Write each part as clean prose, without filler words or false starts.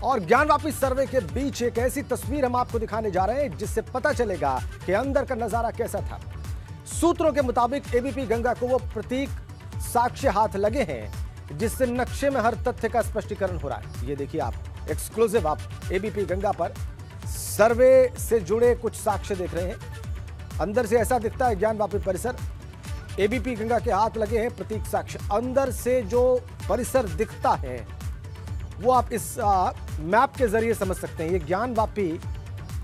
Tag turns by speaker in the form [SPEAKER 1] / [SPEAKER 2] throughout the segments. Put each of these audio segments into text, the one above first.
[SPEAKER 1] और ज्ञानवापी सर्वे के बीच एक ऐसी तस्वीर हम आपको दिखाने जा रहे हैं जिससे पता चलेगा कि अंदर का नजारा कैसा था। सूत्रों के मुताबिक एबीपी गंगा को वो प्रतीक साक्ष्य हाथ लगे हैं जिससे नक्शे में हर तथ्य का स्पष्टीकरण हो रहा है। ये देखिए आप एक्सक्लूसिव आप एबीपी गंगा पर सर्वे से जुड़े कुछ साक्ष्य देख रहे हैं। अंदर से ऐसा दिखता है ज्ञानवापी परिसर। एबीपी गंगा के हाथ लगे हैं प्रतीक साक्ष्य। अंदर से जो परिसर दिखता है वो आप इस मैप के जरिए समझ सकते हैं। ये ज्ञानवापी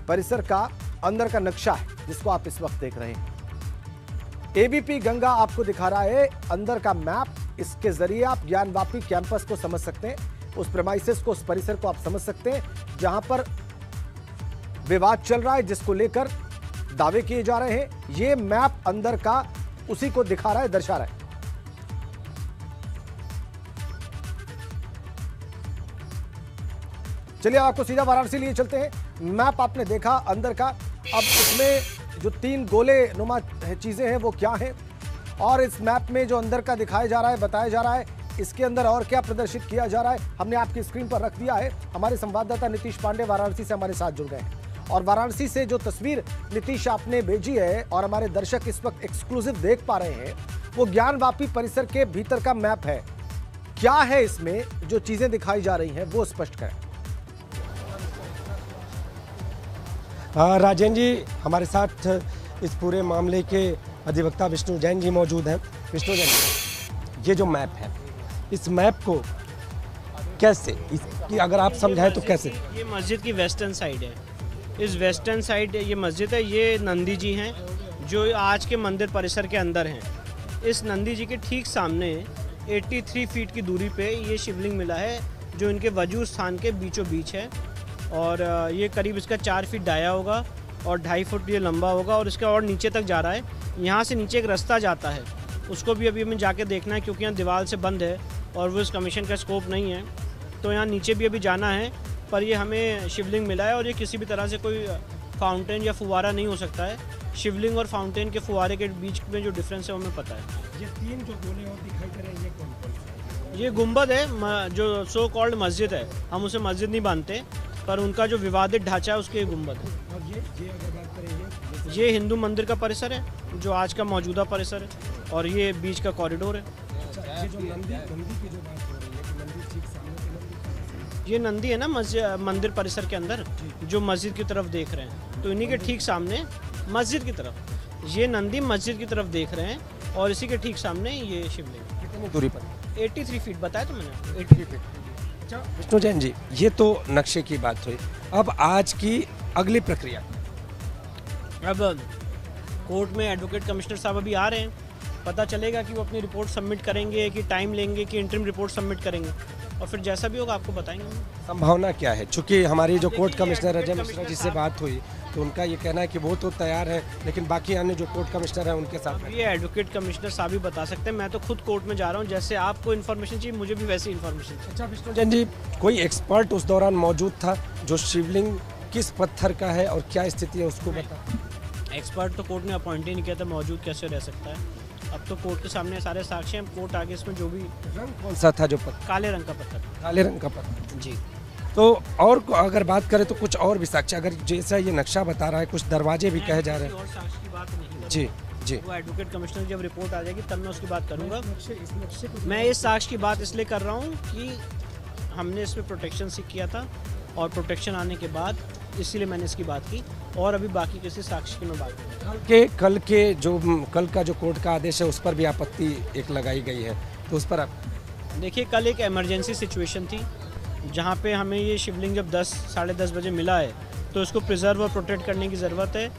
[SPEAKER 1] परिसर का अंदर का नक्शा है जिसको आप इस वक्त देख रहे हैं। एबीपी गंगा आपको दिखा रहा है अंदर का मैप। इसके जरिए आप ज्ञानवापी कैंपस को समझ सकते हैं, उस प्रेमाइसेस को, उस परिसर को आप समझ सकते हैं जहां पर विवाद चल रहा है, जिसको लेकर दावे किए जा रहे हैं। ये मैप अंदर का उसी को दिखा रहा है, दर्शा रहा है। चलिए आपको सीधा वाराणसी लिए चलते हैं। मैप आपने देखा अंदर का। अब इसमें जो 3 गोले नुमा चीजें हैं वो क्या हैं, और इस मैप में जो अंदर का दिखाया जा रहा है, बताया जा रहा है, इसके अंदर और क्या प्रदर्शित किया जा रहा है, हमने आपकी स्क्रीन पर रख दिया है। हमारे संवाददाता नीतीश पांडे वाराणसी से हमारे साथ जुड़ गए हैं, और वाराणसी से जो तस्वीर नीतीश आपने भेजी है और हमारे दर्शक इस वक्त एक्सक्लूसिव देख पा रहे हैं, वो ज्ञानवापी परिसर के भीतर का मैप है। क्या है इसमें जो चीजें दिखाई जा रही हैं वो स्पष्ट करें।
[SPEAKER 2] राजेंद्र जी, हमारे साथ इस पूरे मामले के अधिवक्ता विष्णु जैन जी मौजूद हैं। विष्णु जैन जी, ये जो मैप है, इस मैप को कैसे, इसकी अगर आप समझाएं तो कैसे?
[SPEAKER 3] ये मस्जिद की वेस्टर्न साइड है। इस वेस्टर्न साइड ये मस्जिद है। ये नंदी जी हैं जो आज के मंदिर परिसर के अंदर हैं। इस नंदी जी के ठीक सामने 83 फीट की दूरी पे ये शिवलिंग मिला है जो इनके वजूद स्थान के बीचों बीच है, और ये करीब इसका 4 फीट डाया होगा और 2.5 फुट ये लंबा होगा, और इसका और नीचे तक जा रहा है। यहाँ से नीचे एक रास्ता जाता है, उसको भी अभी हमें जाके देखना है क्योंकि यहाँ दीवार से बंद है और वो इस कमीशन का स्कोप नहीं है, तो यहाँ नीचे भी अभी जाना है। पर ये हमें शिवलिंग मिला है और ये किसी भी तरह से कोई फाउंटेन या फुवारा नहीं हो सकता है। शिवलिंग और फाउंटेन के फुवारे के बीच में जो डिफरेंस है वो हमें पता है।
[SPEAKER 2] ये 3 जो गोले और दिखाई दे रहे हैं, ये कौन?
[SPEAKER 3] ये गुंबद है, जो सो कॉल्ड मस्जिद है। हम उसे मस्जिद नहीं मानते, पर उनका जो विवादित ढांचा है उसके गुंबद है।
[SPEAKER 2] और ये अगर बात करें,
[SPEAKER 3] ये हिंदू मंदिर का परिसर है जो आज का मौजूदा परिसर है, और ये बीच का कॉरिडोर है।
[SPEAKER 2] ये जो नंदी की जो बात हो रही है कि मंदिर ठीक सामने के नंदी,
[SPEAKER 3] ये नंदी है ना मंदिर परिसर के अंदर जो मस्जिद की तरफ देख रहे हैं, तो इन्हीं के ठीक सामने मस्जिद की तरफ ये नंदी मस्जिद की तरफ देख रहे हैं, और इसी के ठीक सामने ये शिवलिंग।
[SPEAKER 2] कितनी दूरी पर?
[SPEAKER 3] 83 फीट बताया तो मैंने।
[SPEAKER 2] 83 फीट। अच्छा विष्णु जैन जी, ये तो नक्शे की बात हुई, अब आज की अगली प्रक्रिया।
[SPEAKER 3] अब कोर्ट में एडवोकेट कमिश्नर साहब अभी आ रहे हैं, पता चलेगा कि वो अपनी रिपोर्ट सबमिट करेंगे कि टाइम लेंगे कि इंटरिम रिपोर्ट सबमिट करेंगे, और फिर जैसा भी होगा आपको बताएंगे।
[SPEAKER 2] संभावना क्या है? चूंकि हमारी जो कोर्ट कमिश्नर अजय मिश्रा जी से बात हुई तो उनका ये कहना है कि वो तो तैयार है, लेकिन बाकी अन्य जो कोर्ट कमिश्नर हैं उनके साथ
[SPEAKER 3] ये एडवोकेट कमिश्नर साहब ही बता सकते हैं। मैं तो खुद कोर्ट में जा रहा हूँ, जैसे आपको इन्फॉर्मेशन चाहिए मुझे भी वैसी इन्फॉर्मेशन चाहिए।
[SPEAKER 2] अच्छा विष्णु जैन जी, कोई एक्सपर्ट उस दौरान मौजूद था जो शिवलिंग किस पत्थर का है और क्या स्थिति है उसको बता?
[SPEAKER 3] एक्सपर्ट तो कोर्ट ने अपॉइंट ही नहीं किया था, मौजूद कैसे रह सकता है? अब तो कोर्ट के सामने सारे साक्ष्य हैं, कोर्ट आगे इसमें जो भी।
[SPEAKER 2] रंग कौन सा था जो पत्थर?
[SPEAKER 3] काले रंग का पत्थर।
[SPEAKER 2] काले रंग का पत्थर
[SPEAKER 3] जी।
[SPEAKER 2] तो और अगर बात करें तो कुछ और भी साक्ष्य, अगर जैसा ये नक्शा बता रहा है, कुछ दरवाजे भी कहे जा रहे हैं।
[SPEAKER 3] और साक्ष्य की बात नहीं है।
[SPEAKER 2] जी जी,
[SPEAKER 3] वो एडवोकेट कमिश्नर जब रिपोर्ट आ जाएगी तब मैं उसकी बात करूंगा। मैं इस साक्ष्य की बात इसलिए कर रहा हूँ कि हमने इसमें प्रोटेक्शन सीख किया था, और प्रोटेक्शन आने के बाद इसीलिए मैंने इसकी बात की, और अभी बाकी किसी साक्ष्य की मैं बात करूँ।
[SPEAKER 2] कल का जो कोर्ट का आदेश है उस पर भी आपत्ति एक लगाई गई है, तो उस पर आप
[SPEAKER 3] देखिए, कल एक इमरजेंसी सिचुएशन थी जहाँ पे हमें ये शिवलिंग जब 10 साढ़े 10 बजे मिला है, तो इसको प्रिजर्व और प्रोटेक्ट करने की ज़रूरत है।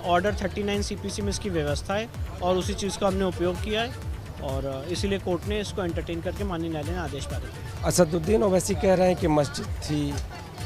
[SPEAKER 3] ऑर्डर 39 CPC में इसकी व्यवस्था है, और उसी चीज़ का हमने उपयोग किया है, और इसीलिए कोर्ट ने इसको एंटरटेन करके माननीय न्यायालय ने आदेश पारित किया।
[SPEAKER 2] असदुद्दीन ओवैसी कह रहे हैं कि मस्जिद थी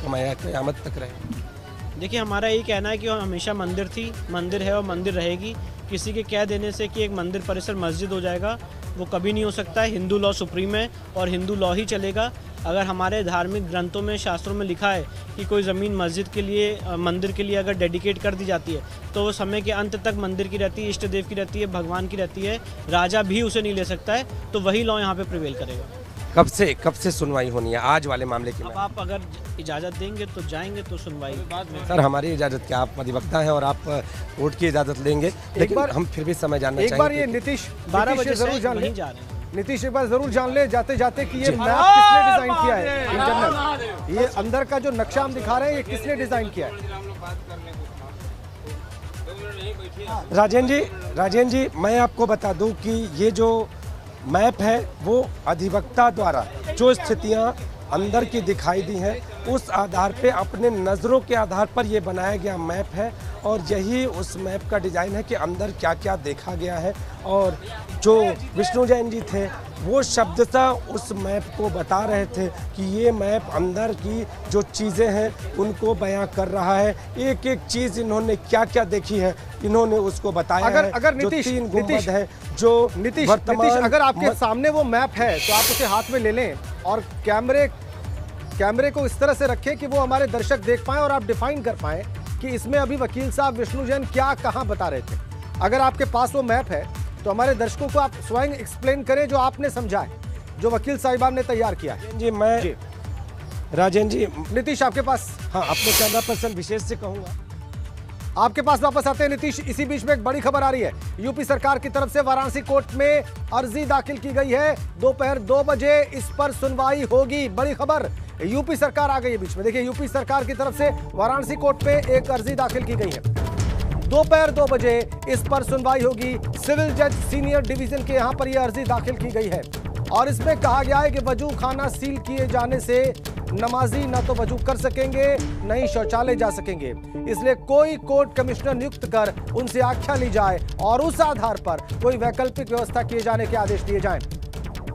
[SPEAKER 2] क़यामत तक रहे।
[SPEAKER 3] देखिए, हमारा यही कहना है कि हमेशा मंदिर थी, मंदिर है और मंदिर रहेगी। किसी के कह देने से कि एक मंदिर परिसर मस्जिद हो जाएगा, वो कभी नहीं हो सकता है। हिंदू लॉ सुप्रीम है और हिंदू लॉ ही चलेगा। अगर हमारे धार्मिक ग्रंथों में, शास्त्रों में लिखा है कि कोई ज़मीन मस्जिद के लिए, मंदिर के लिए अगर डेडिकेट कर दी जाती है, तो वो समय के अंत तक मंदिर की रहती है, इष्ट देव की रहती है, भगवान की रहती है। राजा भी उसे नहीं ले सकता है, तो वही लॉ यहाँ पे प्रिवेल करेगा।
[SPEAKER 2] कब से सुनवाई होनी है आज वाले मामले की?
[SPEAKER 3] अब आप अगर इजाज़त देंगे तो जाएंगे तो सुनवाई।
[SPEAKER 2] सर हमारी इजाज़त क्या, आप अधिवक्ता हैं और आप कोर्ट की इजाज़त लेंगे, लेकिन
[SPEAKER 1] बार-
[SPEAKER 2] हम फिर भी समय जानना
[SPEAKER 1] एक
[SPEAKER 2] चाहेंगे।
[SPEAKER 1] बार ये नीतीश
[SPEAKER 3] 12
[SPEAKER 1] नीतीश,
[SPEAKER 3] बजे
[SPEAKER 1] ये
[SPEAKER 3] से
[SPEAKER 1] जरूर जान ले,
[SPEAKER 3] वहीं जा रहे हैं।
[SPEAKER 1] नीतीश एक बार जरूर जान ले जाते जाते कि ये मैप किसने डिजाइन किया है। इन जनरल ये अंदर का जो नक्शा हम दिखा रहे हैं, ये किसने डिजाइन किया है?
[SPEAKER 2] राजेंद्र जी मैं आपको बता दूं कि ये जो मैप है वो अधिवक्ता द्वारा जो स्थितियां अंदर की दिखाई दी हैं उस आधार पे अपने नज़रों के आधार पर ये बनाया गया मैप है, और यही उस मैप का डिज़ाइन है कि अंदर क्या क्या देखा गया है। और जो विष्णु जैन जी थे वो शब्दतः उस मैप को बता रहे थे कि ये मैप अंदर की जो चीज़ें हैं उनको बयां कर रहा है। एक एक चीज़ इन्होंने क्या क्या देखी है इन्होंने उसको बताया है।
[SPEAKER 1] अगर
[SPEAKER 2] जो
[SPEAKER 1] नीतीश
[SPEAKER 2] 3 गुंबद
[SPEAKER 1] नीतीश
[SPEAKER 2] है जो
[SPEAKER 1] नीतीश
[SPEAKER 2] वर्तमान
[SPEAKER 1] अगर आपके सामने वो मैप है तो आप उसे हाथ में ले लें और कैमरे को इस तरह से रखें कि वो हमारे दर्शक देख पाएं और आप डिफाइन कर पाएं कि इसमें अभी वकील साहब विष्णु जैन क्या कहां बता रहे थे। अगर आपके पास वो मैप है तो हमारे दर्शकों को आप स्वयं एक्सप्लेन करें जो आपने समझा है, जो वकील साहिबान ने तैयार किया है।
[SPEAKER 2] जी मैं
[SPEAKER 1] जी
[SPEAKER 2] राजेंद्र जी,
[SPEAKER 1] नीतीश आपके पास,
[SPEAKER 2] हाँ अपने कैमरा पर्सन विशेष से कहूँगा
[SPEAKER 1] आपके पास वापस आते हैं नीतीश। इसी बीच में एक बड़ी खबर आ रही है, यूपी सरकार की तरफ से वाराणसी कोर्ट में अर्जी दाखिल की गई है। दोपहर 2 बजे इस पर सुनवाई होगी। बड़ी खबर, यूपी सरकार आ गई है बीच में। देखिए यूपी सरकार की तरफ से वाराणसी कोर्ट में एक अर्जी दाखिल की गई है। दोपहर 2 बजे इस पर सुनवाई होगी। सिविल जज सीनियर डिवीजन के यहां पर यह अर्जी दाखिल की गई है और इसमें कहा गया है कि वजू खाना सील किए जाने से नमाजी न तो वजू कर सकेंगे न ही शौचालय जा सकेंगे, इसलिए कोई कोर्ट कमिश्नर नियुक्त कर उनसे आख्या ली जाए और उस आधार पर कोई वैकल्पिक व्यवस्था किए जाने के आदेश दिए जाएं।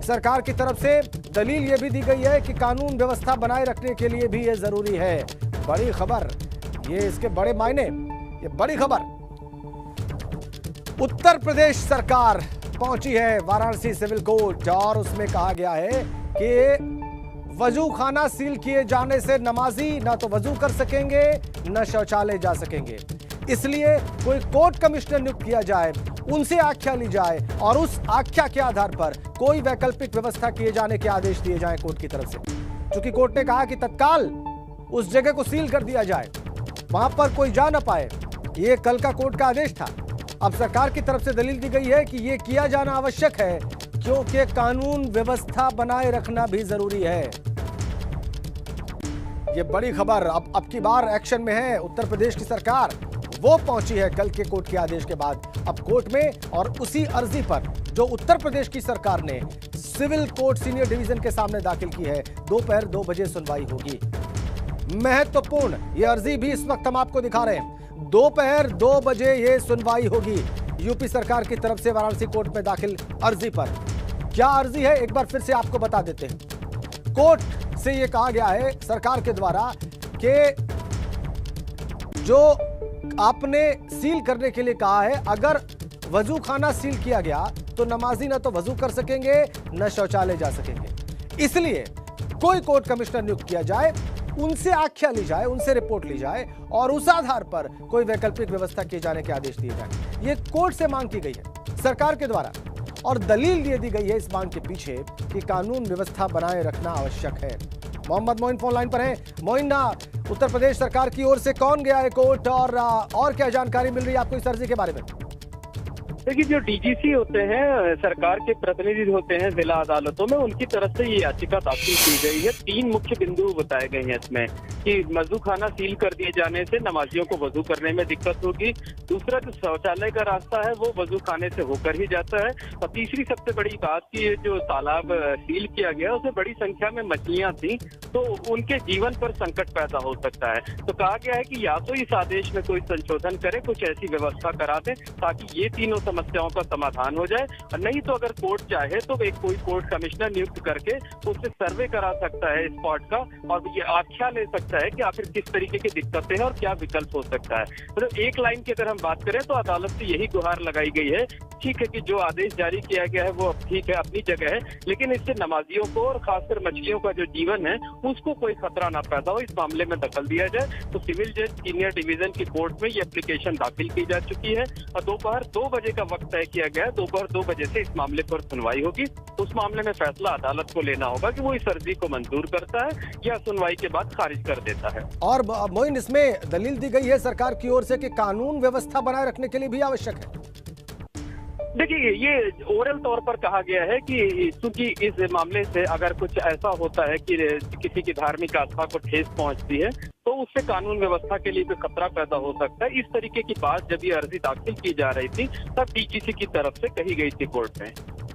[SPEAKER 1] सरकार की तरफ से दलील यह भी दी गई है कि कानून व्यवस्था बनाए रखने के लिए भी यह जरूरी है। बड़ी खबर, ये इसके बड़े मायने, ये बड़ी खबर। उत्तर प्रदेश सरकार पहुंची है वाराणसी सिविल कोर्ट और उसमें कहा गया है कि वजू खाना सील किए जाने से नमाजी ना तो वजू कर सकेंगे न शौचालय जा सकेंगे, इसलिए कोई कोर्ट कमिश्नर नियुक्त किया जाए, उनसे आख्या ली जाए और उस आख्या के आधार पर कोई वैकल्पिक व्यवस्था किए जाने के आदेश दिए जाएं कोर्ट की तरफ से। क्योंकि कोर्ट ने कहा कि तत्काल उस जगह को सील कर दिया जाए, वहां पर कोई जा ना पाए, ये कल का कोर्ट का आदेश था। अब सरकार की तरफ से दलील दी गई है कि यह किया जाना आवश्यक है क्योंकि कानून व्यवस्था बनाए रखना भी जरूरी है। यह बड़ी खबर अब की बार एक्शन में है। उत्तर प्रदेश की सरकार वो पहुंची है कल के कोर्ट के आदेश के बाद अब कोर्ट में, और उसी अर्जी पर जो उत्तर प्रदेश की सरकार ने सिविल कोर्ट सीनियर डिवीजन के सामने दाखिल की है, दोपहर 2 बजे सुनवाई होगी। महत्वपूर्ण यह अर्जी भी इस वक्त हम आपको दिखा रहे हैं। दोपहर 2 बजे यह सुनवाई होगी यूपी सरकार की तरफ से वाराणसी कोर्ट में दाखिल अर्जी पर। क्या अर्जी है एक बार फिर से आपको बता देते हैं। कोर्ट से यह कहा गया है सरकार के द्वारा कि जो आपने सील करने के लिए कहा है, अगर वजू खाना सील किया गया तो नमाजी ना तो वजू कर सकेंगे न शौचालय जा सकेंगे, इसलिए कोई कोर्ट कमिश्नर नियुक्त किया जाए, उनसे आख्या ली जाए, उनसे रिपोर्ट ली जाए और उस आधार पर कोई वैकल्पिक व्यवस्था किए जाने के आदेश दिए जाए। यह कोर्ट से मांग की गई है सरकार के द्वारा और दलील ये दी गई है इस मांग के पीछे कि कानून व्यवस्था बनाए रखना आवश्यक है। मोहम्मद मोइन फोन लाइन पर हैं। मोइन, उत्तर प्रदेश सरकार की ओर से कौन गया है कोर्ट और क्या जानकारी मिल रही है आपको इस अर्जी के बारे में?
[SPEAKER 4] देखिए, जो डीजीसी होते हैं, सरकार के प्रतिनिधि होते हैं जिला अदालतों में, उनकी तरफ से ये याचिका दाखिल की गई है। 3 मुख्य बिंदु बताए गए हैं इसमें कि वजू खाना सील कर दिए जाने से नमाजियों को वजू करने में दिक्कत होगी। दूसरा, जो शौचालय का रास्ता है वो वजू खाने से होकर ही जाता है। और तीसरी सबसे बड़ी बात की जो तालाब सील किया गया उसमें बड़ी संख्या में मछलियां थी, तो उनके जीवन पर संकट पैदा हो सकता है। तो कहा गया है कि या तो इस आदेश में कोई संशोधन करे, कुछ ऐसी व्यवस्था करा दे ताकि ये तीनों समस्याओं का समाधान हो जाए, और नहीं तो अगर कोर्ट चाहे तो एक कोई कोर्ट कमिश्नर नियुक्त करके उससे सर्वे करा सकता है स्पॉट का और ये आख्या ले सकता है कि आखिर किस तरीके की दिक्कतें हैं और क्या विकल्प हो सकता है। मतलब एक लाइन की अगर हम बात करें तो अदालत से यही गुहार लगाई गई है, ठीक है कि जो आदेश जारी किया गया है वो ठीक है, अपनी जगह है, लेकिन इससे नमाजियों को और खासकर मछलियों का जो जीवन है उसको कोई खतरा ना पैदा हो, इस मामले में दखल दिया जाए। तो सिविल जज सीनियर डिवीजन की कोर्ट में ये एप्लीकेशन दाखिल की जा चुकी है और दोपहर 2 बजे का वक्त तय किया गया है। दोपहर 2 बजे से इस मामले पर सुनवाई होगी। उस मामले में फैसला अदालत को लेना होगा कि वो इस अर्जी को मंजूर करता है या सुनवाई के बाद खारिज कर देता है।
[SPEAKER 1] और मोइन, इसमें दलील दी गई है सरकार की ओर से कि कानून व्यवस्था बनाए रखने के लिए भी आवश्यक है।
[SPEAKER 4] देखिए, ये ओरल तौर पर कहा गया है कि चूंकि इस मामले से अगर कुछ ऐसा होता है कि किसी की धार्मिक आस्था को ठेस पहुंचती है तो उससे कानून व्यवस्था के लिए भी खतरा पैदा हो सकता है। इस तरीके की बात जब ये अर्जी दाखिल की जा रही थी तब डीजीसी की तरफ से कही गई थी कोर्ट में।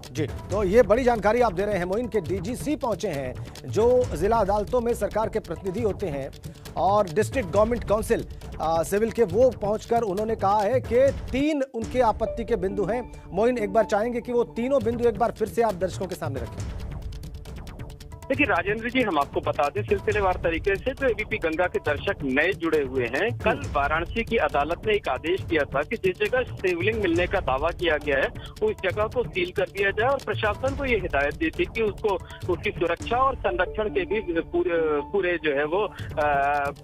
[SPEAKER 1] जी, तो ये बड़ी जानकारी आप दे रहे हैं मोइन के डीजीसी पहुंचे हैं जो जिला अदालतों में सरकार के प्रतिनिधि होते हैं और डिस्ट्रिक्ट गवर्नमेंट काउंसिल सिविल के, वो पहुंचकर उन्होंने कहा है कि 3 उनके आपत्ति के बिंदु हैं। मोइन, एक बार चाहेंगे कि वो तीनों बिंदु एक बार फिर से आप दर्शकों के सामने रखें।
[SPEAKER 4] देखिए राजेंद्र जी, हम आपको बता दें सिलसिलेवार तरीके से जो एबीपी गंगा के दर्शक नए जुड़े हुए हैं, कल वाराणसी की अदालत ने एक आदेश दिया था कि जिस जगह शिवलिंग मिलने का दावा किया गया है उस जगह को सील कर दिया जाए और प्रशासन को ये हिदायत दी थी कि उसको उसकी सुरक्षा और संरक्षण के भी पूरे जो है वो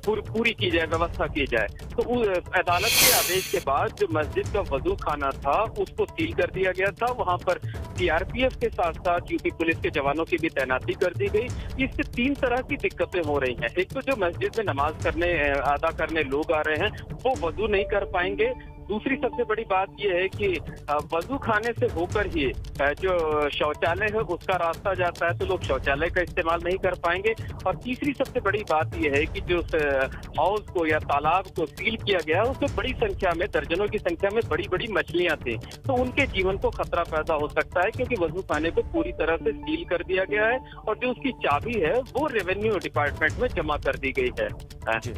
[SPEAKER 4] पूरी की जाए, व्यवस्था की जाए। तो अदालत के आदेश के बाद जो मस्जिद का वजू खाना था उसको सील कर दिया गया था। वहाँ पर सीआरपीएफ के साथ साथ यूपी पुलिस के जवानों की भी तैनाती कर दी गई। इससे 3 तरह की दिक्कतें हो रही हैं। एक तो जो मस्जिद में नमाज अदा करने लोग आ रहे हैं वो वजू नहीं कर पाएंगे। दूसरी सबसे बड़ी बात यह है कि वजू खाने से होकर ही जो शौचालय है उसका रास्ता जाता है तो लोग शौचालय का इस्तेमाल नहीं कर पाएंगे। और तीसरी सबसे बड़ी बात यह है कि जो हौज को या तालाब को सील किया गया उसमें बड़ी संख्या में, दर्जनों की संख्या में बड़ी बड़ी मछलियां थी, तो उनके जीवन को खतरा पैदा हो सकता है क्योंकि वजू खाने को पूरी तरह से सील कर दिया गया है और जो उसकी चाबी है वो रेवेन्यू डिपार्टमेंट में जमा कर दी गई है।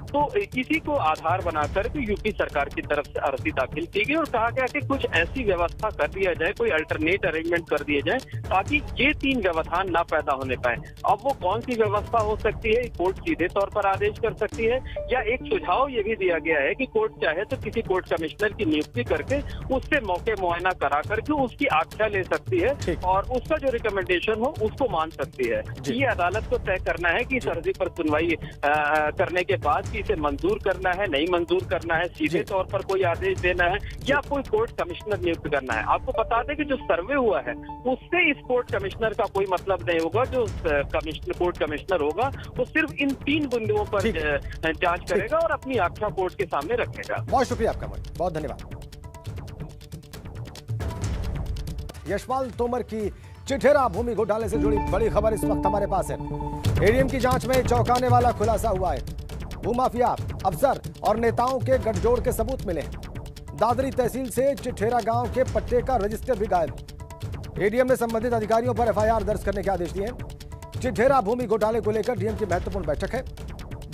[SPEAKER 4] तो इसी को आधार बनाकर यूपी सरकार की तरफ से अर्जी दाखिल की गई और कहा गया कि कुछ ऐसी व्यवस्था कर दिया जाए, कोई अल्टरनेट अरेंजमेंट कर दिए जाए ताकि ये 3 व्यवधान ना पैदा होने पाए। अब वो कौन सी व्यवस्था हो सकती है, कोर्ट सीधे तौर पर आदेश कर सकती है या एक सुझाव ये भी दिया गया है कि कोर्ट चाहे तो किसी कोर्ट कमिश्नर की नियुक्ति करके उससे मौके मुआयना करा करके उसकी आख्या ले सकती है और उसका जो रिकमेंडेशन हो उसको मान सकती है। ये अदालत को तय करना है कि इस अर्जी पर सुनवाई करने के बाद कि इसे मंजूर करना है, नहीं मंजूर करना है, सीधे तौर पर कोई आदेश देना है या कोई कोर्ट कमिश्नर नियुक्त करना है। आपको बता दें कि जो सर्वे हुआ है उससे इस कोर्ट कमिश्नर का कोई मतलब नहीं होगा। जो कोर्ट कमिश्नर होगा वो सिर्फ इन 3 बिंदुओं पर जांच करेगा और अपनी आख्या कोर्ट के सामने रखेगा।
[SPEAKER 1] बहुत शुक्रिया आपका, बहुत धन्यवाद। यशपाल तोमर की चिठेरा भूमि घोटाले से जुड़ी बड़ी खबर इस वक्त हमारे पास है। एडीएम की जांच में चौंकाने वाला खुलासा हुआ है। भूमाफिया अफसर और नेताओं के गठजोड़ के सबूत मिले। दादरी तहसील से चिठेरा गांव के पट्टे का रजिस्टर भी गायब। एडीएम ने संबंधित अधिकारियों पर एफआईआर दर्ज करने के आदेश दिए। चिठेरा भूमि घोटाले को लेकर डीएम की महत्वपूर्ण बैठक है।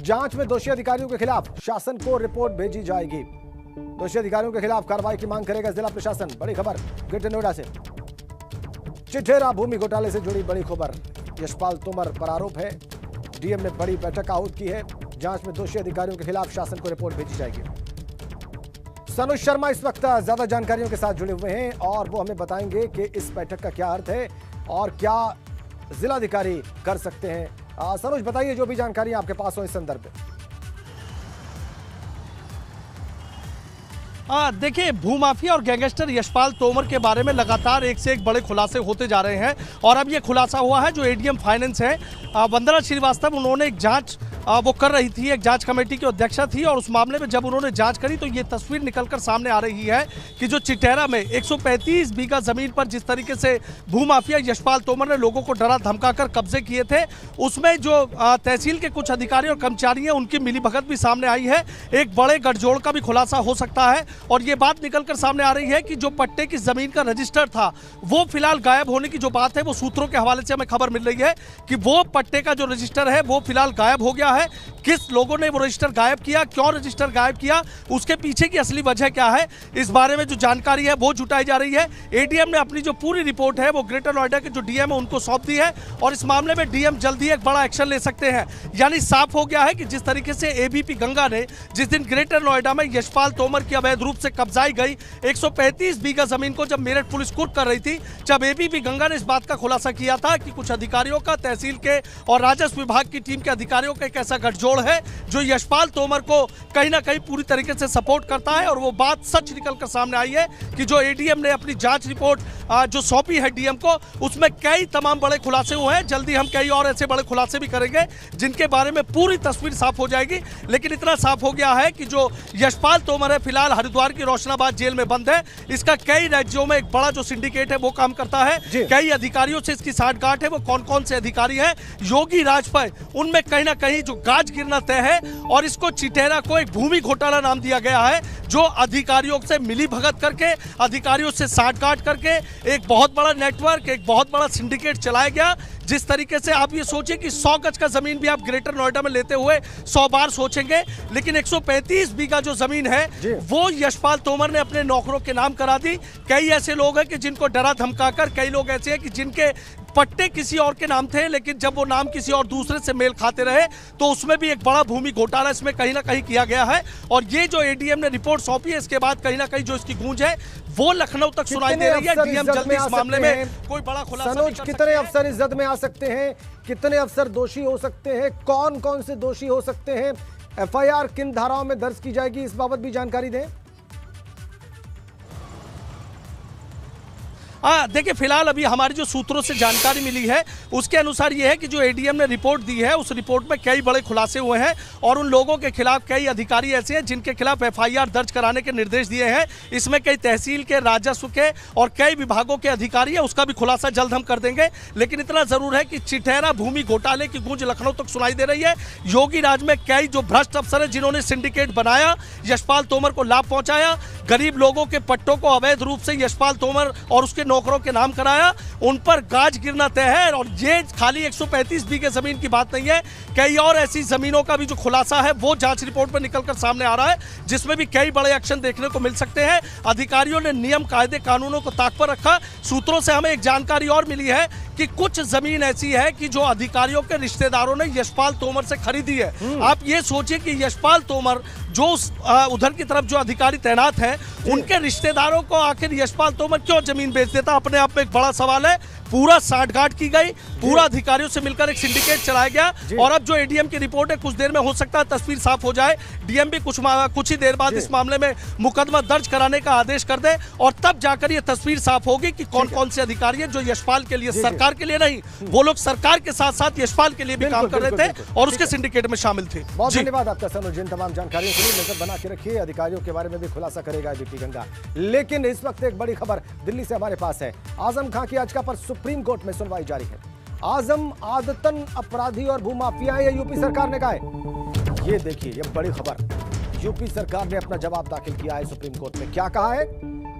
[SPEAKER 1] जांच में दोषी अधिकारियों के खिलाफ शासन को रिपोर्ट भेजी जाएगी। दोषी अधिकारियों के खिलाफ कार्रवाई की मांग करेगा जिला प्रशासन। बड़ी खबर ग्रेटर नोएडा से। चिठेरा भूमि घोटाले से जुड़ी बड़ी खबर। यशपाल तोमर पर आरोप है। डीएम ने बड़ी बैठक आहूत की है। जांच में दोषी अधिकारियों के खिलाफ शासन को रिपोर्ट भेजी जाएगी। सनुज शर्मा इस वक्त ज्यादा जानकारियों के साथ जुड़े हुए हैं और वो हमें बताएंगे कि इस बैठक का क्या अर्थ है और क्या जिलाधिकारी कर सकते हैं। सनुज, बताइए जो भी जानकारी आपके पास हो इस संदर्भ में।
[SPEAKER 5] देखिए, भूमाफिया और गैंगस्टर यशपाल तोमर के बारे में लगातार एक से एक बड़े खुलासे होते जा रहे हैं और अब ये खुलासा हुआ है। जो एडीएम फाइनेंस है वंदना श्रीवास्तव, उन्होंने एक जांच वो कर रही थी, एक जांच कमेटी की अध्यक्षा थी और उस मामले में जब उन्होंने जांच करी तो ये तस्वीर निकलकर सामने आ रही है कि जो चिठेरा में 135 बीघा जमीन पर जिस तरीके से भूमाफिया यशपाल तोमर ने लोगों को डरा धमकाकर कब्जे किए थे, उसमें जो तहसील के कुछ अधिकारी और कर्मचारी हैं उनकी मिलीभगत भी सामने आई है। एक बड़े गठजोड़ का भी खुलासा हो सकता है और ये बात निकलकर सामने आ रही है कि जो पट्टे की जमीन का रजिस्टर था वो फिलहाल गायब होने की जो बात है वो सूत्रों के हवाले से हमें खबर मिल रही है कि वो पट्टे का जो रजिस्टर है वो फिलहाल गायब हो गया है। किस लोगों ने वो रजिस्टर गायब किया, क्यों रजिस्टर गायब किया, उसके पीछे की असली वजह क्या है, इस बारे में जो जानकारी है वो जुटाई जा रही है। एडीएम ने अपनी जो पूरी रिपोर्ट है वो ग्रेटर नोएडा के जो डीएम है उनको सौंप दी है और इस मामले में डीएम जल्दी एक बड़ा एक्शन ले सकते हैं। यानी साफ हो गया है कि जिस तरीके से एबीपी गंगा ने जिस दिन ग्रेटर नोएडा में यशपाल तोमर की अवैध रूप से कब्जाई गई 135 बीघा जमीन को जब मेरठ पुलिस कुर्क कर रही थी, जब एबीपी गंगा ने इस बात का खुलासा किया था कि कुछ अधिकारियों का तहसील के और राजस्व विभाग की टीम के अधिकारियों का एक ऐसा गठजोड़ है जो यशपाल तोमर को कहीं ना कहीं पूरी तरीके से सपोर्ट करता है। और वो बात सच निकलकर सामने आई है कि जो एडीएम ने अपनी जांच रिपोर्ट जो सौंपी है डीएम को, उसमें कई तमाम बड़े खुलासे हुए हैं। जल्दी हम कई और ऐसे बड़े खुलासे भी करेंगे जिनके बारे में पूरी तस्वीर साफ हो जाएगी। लेकिन इतना साफ हो गया है कि जो यशपाल तोमर है फिलहाल हरिद्वार की रोशनाबाद जेल में बंद है। इसका कई राज्यों में एक बड़ा जो सिंडिकेट है वो काम करता है, कई अधिकारियों से इसकी साठगांठ है। वो कौन कौन से अधिकारी हैं योगी राज पर, उनमें कहीं ना कहीं जो गाज गिरना तय है। और इसको चिटेरा को एक भूमि घोटाला नाम दिया गया है, जो अधिकारियों से मिली भगत करके, अधिकारियों से साठगांठ करके एक बहुत बड़ा नेटवर्क, एक बहुत बड़ा सिंडिकेट चलाया गया। जिस तरीके से आप ये सोचिए कि 100 गज का जमीन भी आप ग्रेटर नोएडा में लेते हुए 100 बार सोचेंगे, लेकिन 135 बीघा जो जमीन है वो यशपाल तोमर ने अपने नौकरों के नाम करा दी। कई ऐसे लोग हैं कि जिनको डरा धमकाकर, कई लोग ऐसे हैं कि जिनके पट्टे किसी और के नाम थे, लेकिन जब वो नाम किसी और दूसरे से मेल खाते रहे तो उसमें भी एक बड़ा भूमि घोटाला इसमें कहीं ना कहीं किया गया है। और ये जो एडीएम ने रिपोर्ट सौंपी है, इसके बाद कहीं ना कहीं जो इसकी गूंज है वो लखनऊ तक सुनाई दे रही है। डीएम जल्दी इस मामले में कोई बड़ा खुलासा नहीं कर सकते।
[SPEAKER 1] कितने अफसर इस जद में आ सकते हैं, कितने अफसर दोषी हो सकते हैं, कौन कौन से दोषी हो सकते हैं, एफआईआर किन धाराओं में दर्ज की जाएगी, इस बाबत भी जानकारी दें।
[SPEAKER 5] देखिए फिलहाल अभी हमारी जो सूत्रों से जानकारी मिली है उसके अनुसार ये है कि जो एडीएम ने रिपोर्ट दी है उस रिपोर्ट में कई बड़े खुलासे हुए हैं और उन लोगों के खिलाफ कई अधिकारी ऐसे हैं जिनके खिलाफ एफआईआर दर्ज कराने के निर्देश दिए हैं। इसमें कई तहसील के, राजस्व के और कई विभागों के अधिकारी हैं, उसका भी खुलासा जल्द हम कर देंगे। लेकिन इतना जरूर है कि चिटेरा भूमि घोटाले की गूंज लखनऊ तक सुनाई दे रही है। योगी राज में कई जो भ्रष्ट अफसर हैं जिन्होंने सिंडिकेट बनाया, यशपाल तोमर को लाभ पहुंचाया, गरीब लोगों के पट्टों को अवैध रूप से यशपाल तोमर और उसके नौकरों के नाम कराया, उन पर गाज गिरना तय है। और ये खाली 135 बीघे जमीन की बात नहीं है, कई और ऐसी जमीनों का भी जो खुलासा है वो जांच रिपोर्ट में निकलकर सामने आ रहा है, जिसमें भी कई बड़े एक्शन देखने को मिल सकते हैं। अधिकारियों ने नियम, कायदे, कानूनों को ताक पर रखा। सूत्रों से हमें एक जानकारी और मिली है कि कुछ जमीन ऐसी है कि जो अधिकारियों के रिश्तेदारों ने यशपाल तोमर से खरीदी है। आप ये सोचिए कि यशपाल तोमर जो उधर की तरफ जो अधिकारी तैनात हैं, उनके रिश्तेदारों को आखिर यशपाल तोमर क्यों जमीन बेच देता, अपने आप में एक बड़ा सवाल है। पूरा साठगांठ की गई, पूरा अधिकारियों से मिलकर एक सिंडिकेट चलाया गया। और अब जो एडीएम की रिपोर्ट है कुछ देर में हो सकता है तस्वीर साफ हो जाए, डीएम भी कुछ ही देर बाद इस मामले में मुकदमा दर्ज कराने का आदेश कर दे और तब जाकर ये तस्वीर साफ होगी कि कौन कौन से अधिकारी हैं जो यशपाल के लिए, सरकार के लिए नहीं, वो लोग सरकार के साथ साथ यशपाल के लिए भी काम कर रहे थे और उसके सिंडिकेट में शामिल थे।
[SPEAKER 1] बहुत धन्यवाद आपका सनोज, जिन तमाम जानकारियों के लिए नजर बना के रखिए। अधिकारियों के बारे में भी खुलासा करेगा एबीपी गंगा। लेकिन इस वक्त एक बड़ी खबर दिल्ली से हमारे पास है। आजम खां की याचिका पर सुप्रीम कोर्ट में सुनवाई जारी है। आजम आदतन अपराधी और भूमाफिया है, यूपी सरकार ने कहा है। ये देखिए, ये बड़ी खबर। यूपी सरकार ने अपना जवाब दाखिल किया है सुप्रीम कोर्ट में। क्या कहा है?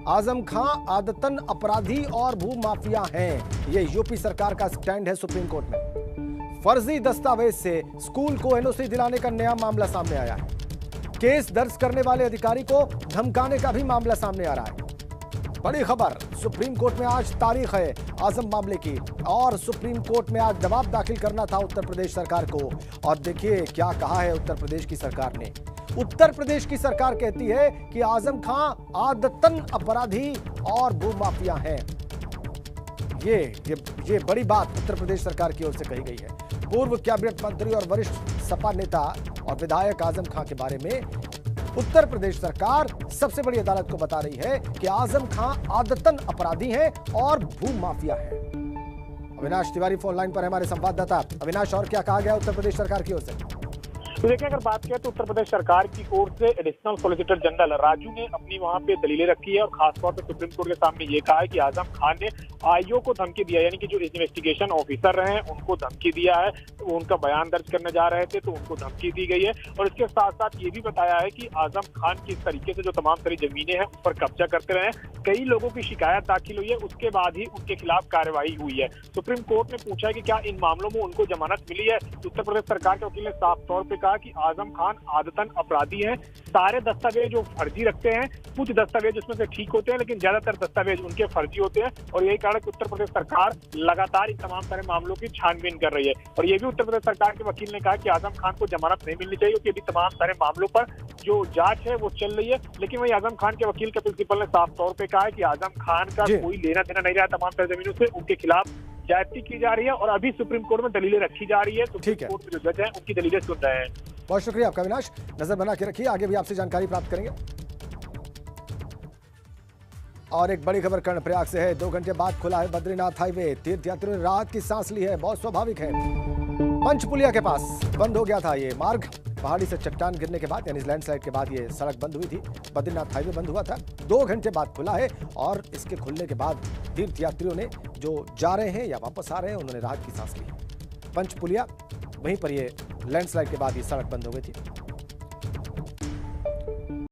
[SPEAKER 1] आजम खां आदतन अपराधी और भूमाफिया हैं, ये यूपी सरकार का स्टैंड है सुप्रीम कोर्ट में। फर्जी दस्तावेज से स्कूल को एनओसी दिलाने का नया मामला सामने आया है। केस दर्ज करने वाले अधिकारी को धमकाने का भी मामला सामने आ रहा है। बड़ी खबर, सुप्रीम कोर्ट में आज तारीख है आजम मामले की और सुप्रीम कोर्ट में आज जवाब दाखिल करना था उत्तर प्रदेश सरकार को। और देखिए क्या कहा है उत्तर प्रदेश की सरकार ने। उत्तर प्रदेश की सरकार कहती है कि आजम खां आदतन अपराधी और भूमाफिया हैं। ये बड़ी बात उत्तर प्रदेश सरकार की ओर से कही गई है। पूर्व कैबिनेट मंत्री और वरिष्ठ सपा नेता और विधायक आजम खां के बारे में उत्तर प्रदेश सरकार सबसे बड़ी अदालत को बता रही है कि आजम खां आदतन अपराधी हैं और भूमाफिया है। अविनाश तिवारी फोन लाइन पर है, हमारे संवाददाता। अविनाश, और क्या कहा गया उत्तर प्रदेश सरकार की ओर से?
[SPEAKER 6] तो देखिए, अगर बात करें तो उत्तर प्रदेश सरकार की ओर से एडिशनल सॉलिसिटर जनरल राजू ने अपनी वहां पे दलीलें रखी है और खासतौर पे सुप्रीम कोर्ट के सामने ये कहा है कि आजम खान ने आईओ को धमकी दिया, यानी कि जो इन्वेस्टिगेशन ऑफिसर रहे हैं उनको धमकी दिया है। वो उनका बयान दर्ज करने जा रहे थे तो उनको धमकी दी गई है। और इसके साथ साथ ये भी बताया है कि आजम खान किस तरीके से जो तमाम सारी जमीनें हैं उस पर कब्जा करते रहे, कई लोगों की शिकायत दाखिल हुई है, उसके बाद ही उनके खिलाफ कार्रवाई हुई है। सुप्रीम कोर्ट ने पूछा है कि क्या इन मामलों में उनको जमानत मिली है। उत्तर प्रदेश सरकार के वकील ने साफ तौर पर कहा कि आजम खान आदतन अपराधी हैं, सारे दस्तावेज जो फर्जी रखते हैं, कुछ दस्तावेज उसमें से ठीक होते हैं लेकिन ज्यादातर दस्तावेज उनके फर्जी होते हैं। और यही कारण उत्तर प्रदेश सरकार लगातार इन तमाम सारे मामलों की छानबीन कर रही है। और ये भी उत्तर प्रदेश सरकार के वकील ने कहा कि आजम खान को जमानत नहीं मिलनी चाहिए, क्योंकि अभी तमाम सारे मामलों पर जो जांच है वो चल रही है। लेकिन वही आजम खान के वकील कपिल सिब्बल ने साफ तौर पर कहा है कि आजम खान का कोई लेना देना नहीं रहा तमाम सारी जमीनों से, उनके खिलाफ ज्यादती की जा रही है और अभी सुप्रीम कोर्ट में दलीलें रखी जा रही है। सुप्रीम कोर्ट में जो जज है उनकी दलीलें सुन रहे हैं।
[SPEAKER 1] बहुत शुक्रिया आपका अविनाश। नजर बना के रखिए, आगे भी आपसे जानकारी प्राप्त करेंगे। और एक बड़ी खबर कर्णप्रयाग से है। 2 घंटे बाद खुला है बद्रीनाथ हाईवे। तीर्थयात्रियों ने राहत की सांस ली है, बहुत स्वाभाविक है। पंचपुलिया के पास बंद हो गया था ये मार्ग। पहाड़ी से चट्टान गिरने के बाद यानी लैंडस्लाइड के बाद ये सड़क बंद हुई थी। बद्रीनाथ हाईवे बंद हुआ था, 2 घंटे बाद खुला है और इसके खुलने के बाद तीर्थयात्रियों ने जो जा रहे हैं या वापस आ रहे हैं उन्होंने राहत की सांस ली। पंचपुलिया वहीं पर ये लैंडस्लाइड के बाद ये सड़क बंद हो गई थी।